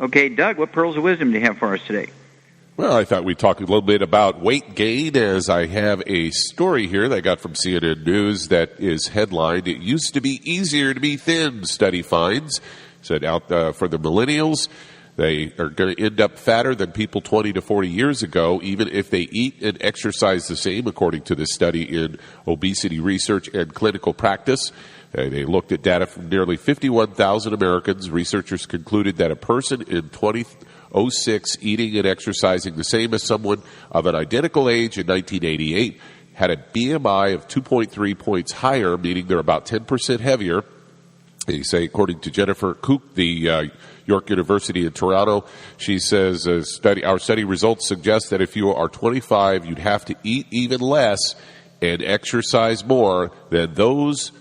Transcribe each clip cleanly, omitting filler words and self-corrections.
Okay, Doug, what pearls of wisdom do you have for us today? Well, I thought we'd talk a little bit about weight gain, as I have a story here that I got from CNN News that is headlined, "It used to be easier to be thin, study finds." Said out for the millennials, they are going to end up fatter than people 20 to 40 years ago, even if they eat and exercise the same, according to this study in obesity research and clinical practice. They looked at data from nearly 51,000 Americans. Researchers concluded that a person in 2006 eating and exercising the same as someone of an identical age in 1988 had a BMI of 2.3 points higher, meaning they're about 10% heavier. They say, according to Jennifer Kook, the York University in Toronto, she says our study results suggest that if you are 25, you'd have to eat even less and exercise more than those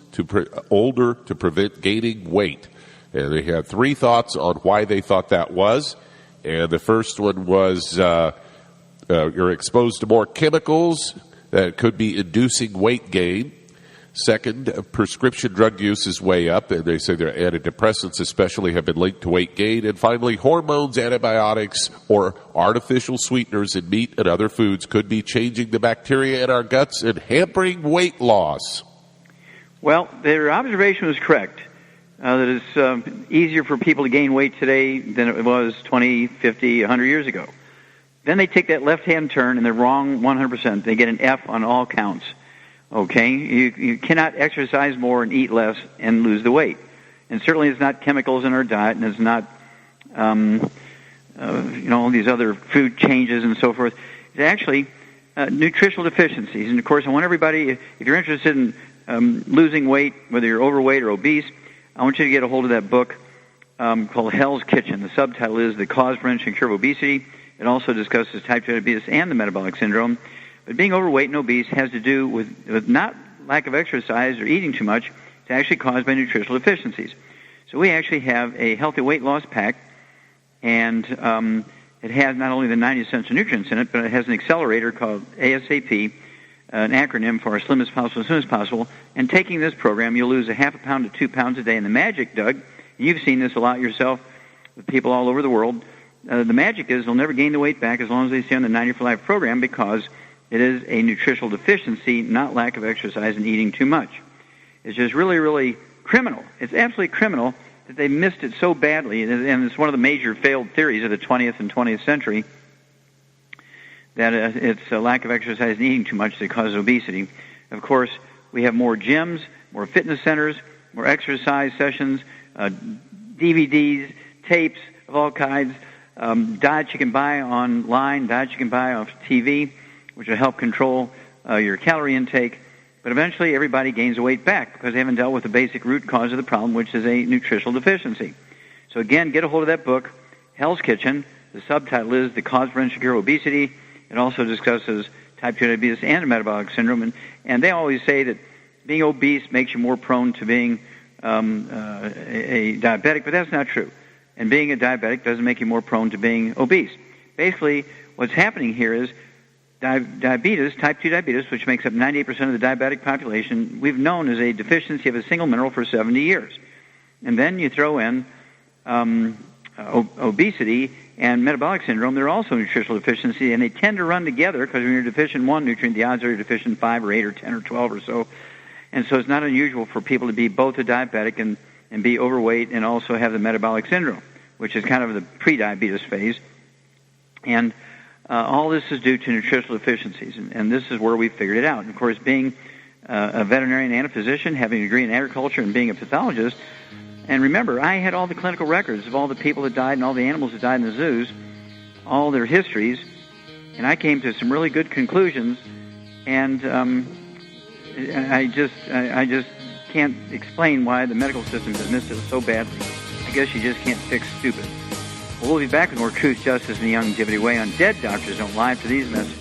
older to prevent gaining weight. And they had 3 thoughts on why they thought that was. And the first one was you're exposed to more chemicals that could be inducing weight gain. Second, prescription drug use is way up, and they say their antidepressants especially have been linked to weight gain. And finally, hormones, antibiotics, or artificial sweeteners in meat and other foods could be changing the bacteria in our guts and hampering weight loss. Well, their observation was correct, that it's easier for people to gain weight today than it was 20, 50, 100 years ago. Then they take that left-hand turn, and they're wrong 100%. They get an F on all counts. Okay, you cannot exercise more and eat less and lose the weight. And certainly it's not chemicals in our diet, and it's not, all these other food changes and so forth. It's actually nutritional deficiencies. And, of course, I want everybody, if you're interested in losing weight, whether you're overweight or obese, I want you to get a hold of that book called Hell's Kitchen. The subtitle is The Cause, Prevention, and Cure of Obesity. It also discusses type 2 diabetes and the metabolic syndrome. But being overweight and obese has to do with not lack of exercise or eating too much. It's actually caused by nutritional deficiencies. So we actually have a healthy weight loss pack, and it has not only the 90 essential nutrients in it, but it has an accelerator called ASAP, an acronym for as slim as possible, as soon as possible. And taking this program, you'll lose a half a pound to 2 pounds a day. And the magic, Doug, you've seen this a lot yourself with people all over the world, the magic is they'll never gain the weight back as long as they stay on the 90 for Life program, because it is a nutritional deficiency, not lack of exercise and eating too much. It's just really, really criminal. It's absolutely criminal that they missed it so badly, and it's one of the major failed theories of the 20th and 20th century, that it's a lack of exercise and eating too much that causes obesity. Of course, we have more gyms, more fitness centers, more exercise sessions, DVDs, tapes of all kinds, diets you can buy online, diets you can buy off TV, which will help control your calorie intake. But eventually everybody gains the weight back because they haven't dealt with the basic root cause of the problem, which is a nutritional deficiency. So again, get a hold of that book, Hell's Kitchen. The subtitle is The Cause, Prevention, and Cure of Obesity. It also discusses type 2 diabetes and metabolic syndrome. And they always say that being obese makes you more prone to being a diabetic, but that's not true. And being a diabetic doesn't make you more prone to being obese. Basically, what's happening here is diabetes, type 2 diabetes, which makes up 98% of the diabetic population, we've known as a deficiency of a single mineral for 70 years. And then you throw in obesity and metabolic syndrome. They're also nutritional deficiency, and they tend to run together because when you're deficient in one nutrient, the odds are you're deficient in 5 or 8 or 10 or 12 or so. And so it's not unusual for people to be both a diabetic and be overweight and also have the metabolic syndrome, which is kind of the pre-diabetes phase. And all this is due to nutritional deficiencies, and this is where we figured it out. And of course, being a veterinarian and a physician, having a degree in agriculture, and being a pathologist, and remember, I had all the clinical records of all the people that died and all the animals that died in the zoos, all their histories, and I came to some really good conclusions, and I just can't explain why the medical system has missed it so badly. I guess you just can't fix stupid. We'll be back with more Truth, Justice, and the Longevity Way on Dead Doctors Don't Lie. For these messages,